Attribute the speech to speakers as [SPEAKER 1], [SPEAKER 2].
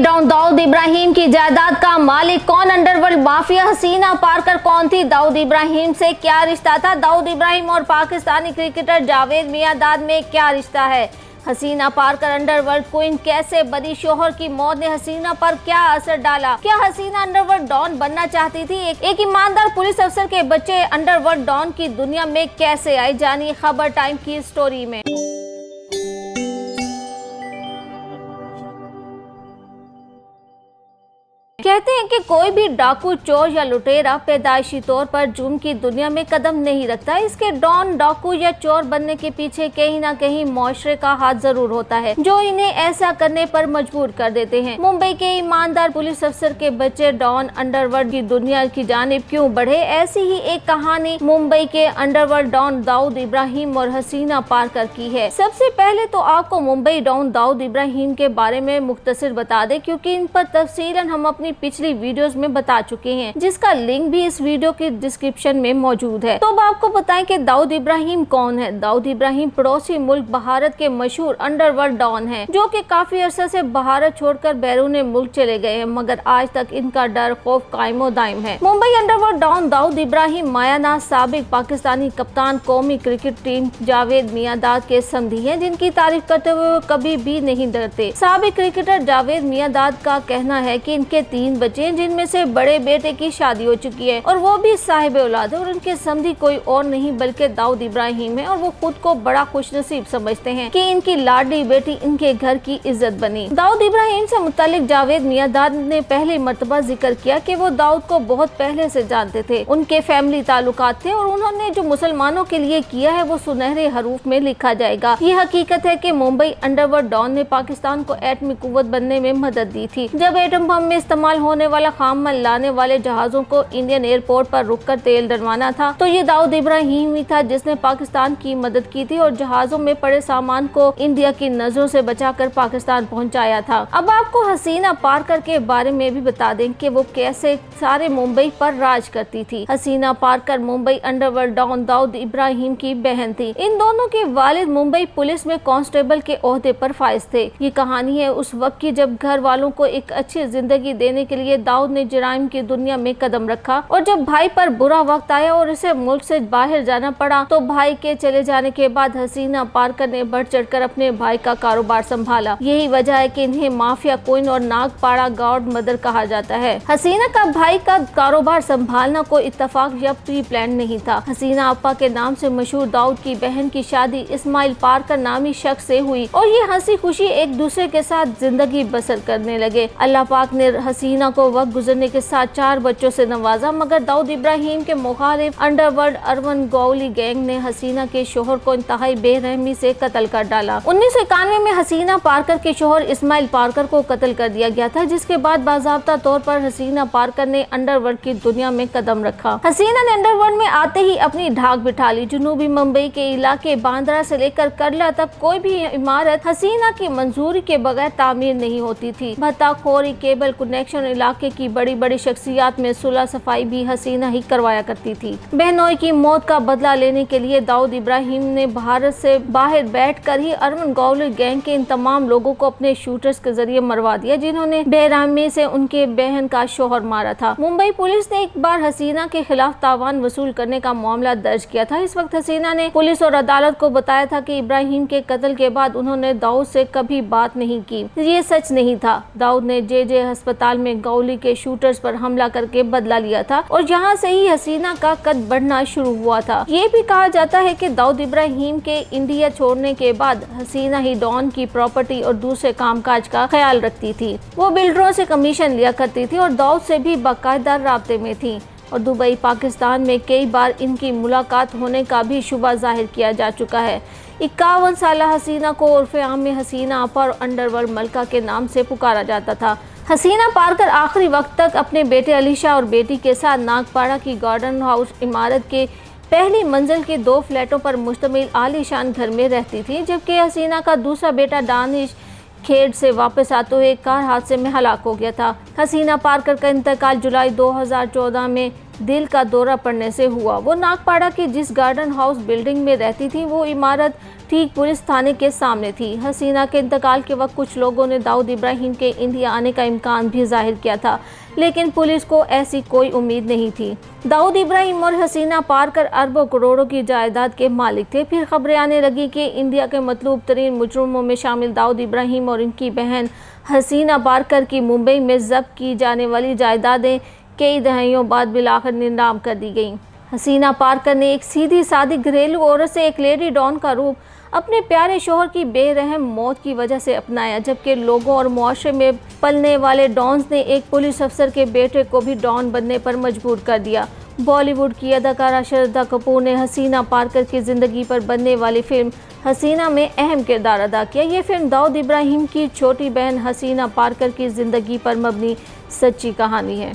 [SPEAKER 1] Don Dawood Ibrahim की जायदाद का मालिक कौन? अंडरवर्ल्ड माफिया हसीना पारकर कौन थी? दाऊद इब्राहिम से क्या रिश्ता था? दाऊद इब्राहिम और पाकिस्तानी क्रिकेटर जावेद मियांदाद में क्या रिश्ता है? हसीना पारकर अंडरवर्ल्ड क्वीन कैसे बनी? शोहर की मौत ने हसीना पर क्या असर डाला? क्या हसीना अंडरवर्ल्ड डॉन बनना चाहती थी? एक ईमानदार पुलिस अफसर के बच्चे अंडरवर्ल्ड डॉन की दुनिया में कैसे आए? जानिए खबर टाइम की स्टोरी में। कहते हैं कि कोई भी डाकू, चोर या लुटेरा पैदाइशी तौर पर जुर्म की दुनिया में कदम नहीं रखता। इसके डॉन, डाकू या चोर बनने के पीछे कहीं ना कहीं मुआशरे का हाथ जरूर होता है जो इन्हें ऐसा करने पर मजबूर कर देते हैं। मुंबई के ईमानदार पुलिस अफसर के बच्चे डॉन अंडरवर्ल्ड की दुनिया की जानिब क्यों बढ़े? ऐसी ही एक कहानी मुंबई के अंडरवर्ल्ड डॉन दाऊद इब्राहिम और हसीना पारकर की है। सबसे पहले तो आपको मुंबई डॉन दाऊद इब्राहिम के बारे में मुख्तसर बता दें, क्योंकि इन पर तफसीलन हम अपनी पिछली वीडियोस में बता चुके हैं, जिसका लिंक भी इस वीडियो के डिस्क्रिप्शन में मौजूद है। तो अब आपको बताएं कि दाऊद इब्राहिम कौन है। दाऊद इब्राहिम पड़ोसी मुल्क भारत के मशहूर अंडरवर्ल्ड डॉन हैं, जो कि काफी अरसे से भारत छोड़कर बैरून मुल्क चले गए हैं, मगर आज तक इनका डर खौफ कायमो दायम है। मुंबई अंडरवर्ल्ड डॉन दाऊद इब्राहिम मायानाज साबिक पाकिस्तानी कप्तान, कौमी क्रिकेट टीम जावेद मियांदाद के समधी हैं, जिनकी तारीफ करते हुए वो कभी भी नहीं डरते। साबिक क्रिकेटर जावेद मियांदाद का कहना है कि इनके 3 बच्चे हैं, जिनमें से बड़े बेटे की शादी हो चुकी है और वो भी साहिब औलाद है, और उनके समधी कोई और नहीं बल्कि दाऊद इब्राहिम है, और वो खुद को बड़ा खुशनसीब समझते हैं कि इनकी लाडली बेटी इनके घर की इज्जत बनी। दाऊद इब्राहिम से मुतालिक जावेद मियांदाद ने पहली मर्तबा जिक्र किया कि वो दाऊद को बहुत पहले से जानते थे, उनके फैमिली ताल्लुकात थे, और उन्होंने जो मुसलमानों के लिए किया है वो सुनहरे हरूफ में लिखा जाएगा। ये हकीकत है कि मुंबई अंडरवर्ल्ड डॉन ने पाकिस्तान को एटमी कुव्वत बनने में मदद दी थी। जब एटम बम में इस्तेमाल होने वाला खाम माल लाने वाले जहाजों को इंडियन एयरपोर्ट पर रुककर तेल डलवाना था, तो ये दाऊद इब्राहिम ही था जिसने पाकिस्तान की मदद की थी और जहाजों में पड़े सामान को इंडिया की नजरों से बचाकर पाकिस्तान पहुंचाया था। अब आपको हसीना पारकर के बारे में भी बता दें कि वो कैसे सारे मुंबई पर राज करती थी। हसीना पारकर मुंबई अंडरवर्ल्ड डॉन दाऊद इब्राहिम की बहन थी। इन दोनों के वालिद मुंबई पुलिस में कांस्टेबल के ओहदे पर फाइज थे। ये कहानी है उस वक्त की जब घर वालों को एक अच्छी जिंदगी देने के लिए दाऊद ने जराइम की दुनिया में कदम रखा, और जब भाई पर बुरा वक्त आया और इसे मुल्क से बाहर जाना पड़ा, तो भाई के चले जाने के बाद हसीना पारकर ने बढ़ चढ़कर अपने भाई का कारोबार संभाला। यही वजह है कि इन्हें माफिया क्वीन और नागपाड़ा गॉड मदर कहा जाता है। हसीना का भाई का कारोबार संभालना कोई इत्तेफाक या प्री प्लान नहीं था। हसीना अप्पा के नाम से मशहूर दाऊद की बहन की शादी इस्माइल पारकर नामी शख्स से हुई, और ये हंसी खुशी एक दूसरे के साथ जिंदगी बसर करने लगे। अल्लाह पाक ने हसीना को वक्त गुजरने के साथ 4 बच्चों से नवाजा, मगर दाऊद इब्राहिम के मुखालिफ अंडरवर्ल्ड अर्बन गौली गैंग ने हसीना के शोहर को इंतहाई बेरहमी से कत्ल कर डाला। 1991 में हसीना पारकर के शोहर इस्माइल पारकर को कत्ल कर दिया गया था, जिसके बाद बाज़ाब्ता तौर पर हसीना पारकर ने अंडरवर्ल्ड की दुनिया में कदम रखा। हसीना ने अंडरवर्ल्ड में आते ही अपनी ढाक बिठा ली। जनूबी मुंबई के इलाके बांद्रा से लेकर करला तक कोई भी इमारत हसीना की मंजूरी के बगैर तामीर नहीं होती थी। भत्ताखोरी, केबल कनेक्शन, इलाके की बड़ी बड़ी शख्सियात में सुलह सफाई भी हसीना ही करवाया करती थी। बहनोई की मौत का बदला लेने के लिए दाऊद इब्राहिम ने भारत से बाहर बैठकर ही अर्बन गौली गैंग के इन तमाम लोगों को अपने शूटर्स के जरिए मरवा दिया, जिन्होंने बेरहमी से उनके बहन का शोहर मारा था। मुंबई पुलिस ने एक बार हसीना के खिलाफ तावान वसूल करने का मामला दर्ज किया था। इस वक्त हसीना ने पुलिस और अदालत को बताया था कि इब्राहिम के कत्ल के बाद उन्होंने दाऊद से कभी बात नहीं की। ये सच नहीं था। दाऊद ने जे अस्पताल में गौली के शूटर्स पर हमला करके बदला लिया था, और यहाँ से ही हसीना का कद बढ़ना शुरू हुआ था। ये भी कहा जाता है कि दाऊद इब्राहिम के इंडिया छोड़ने के बाद हसीना ही डॉन की प्रॉपर्टी और दूसरे कामकाज का ख्याल रखती थी। वो बिल्डरों से कमीशन लिया करती थी और दाऊद से भी बाकायदा राब्ते में थी, और दुबई, पाकिस्तान में कई बार इनकी मुलाकात होने का भी शुबा जाहिर किया जा चुका है। 51 साल हसीना को उर्फ आम में हसीना अप्पा और अंडरवर्ल्ड मलका के नाम से पुकारा जाता था। हसीना पारकर आखिरी वक्त तक अपने बेटे अलीशा और बेटी के साथ नागपाड़ा की गार्डन हाउस इमारत के पहली मंजिल के 2 फ्लैटों पर मुश्तमिल आलीशान घर में रहती थी, जबकि हसीना का दूसरा बेटा दानिश खेड से वापस आते हुए कार हादसे में हलाक हो गया था। हसीना पारकर का इंतकाल जुलाई 2014 में दिल का दौरा पड़ने से हुआ। वो नागपाड़ा की जिस गार्डन हाउस बिल्डिंग में रहती थी, वो इमारत ठीक पुलिस थाने के सामने थी। हसीना के इंतकाल के वक्त कुछ लोगों ने दाऊद इब्राहिम के इंडिया आने का इम्कान भी जाहिर किया था, लेकिन पुलिस को ऐसी कोई उम्मीद नहीं थी। दाऊद इब्राहिम और हसीना पारकर अरबों करोड़ों की जायदाद के मालिक थे। फिर खबरें आने लगी कि इंडिया के मतलूब तरीन मुजरिमों में शामिल दाऊद इब्राहिम और इनकी बहन हसीना पारकर की मुंबई में जब्त की जाने वाली जायदादें कई दहाइयों बाद बिलाखिर नीलाम कर दी गईं। हसीना पारकर ने एक सीधी सादी घरेलू औरत से एक लेडी डॉन का रूप अपने प्यारे शोहर की बेरहम मौत की वजह से अपनाया, जबकि लोगों और मुआशरे में पलने वाले डॉन्स ने एक पुलिस अफसर के बेटे को भी डॉन बनने पर मजबूर कर दिया। बॉलीवुड की अदाकारा श्रद्धा कपूर ने हसीना पारकर की ज़िंदगी पर बनने वाली फिल्म हसीना में अहम किरदार अदा किया। ये फिल्म दाऊद इब्राहिम की छोटी बहन हसीना पारकर की ज़िंदगी पर मबनी सच्ची कहानी है।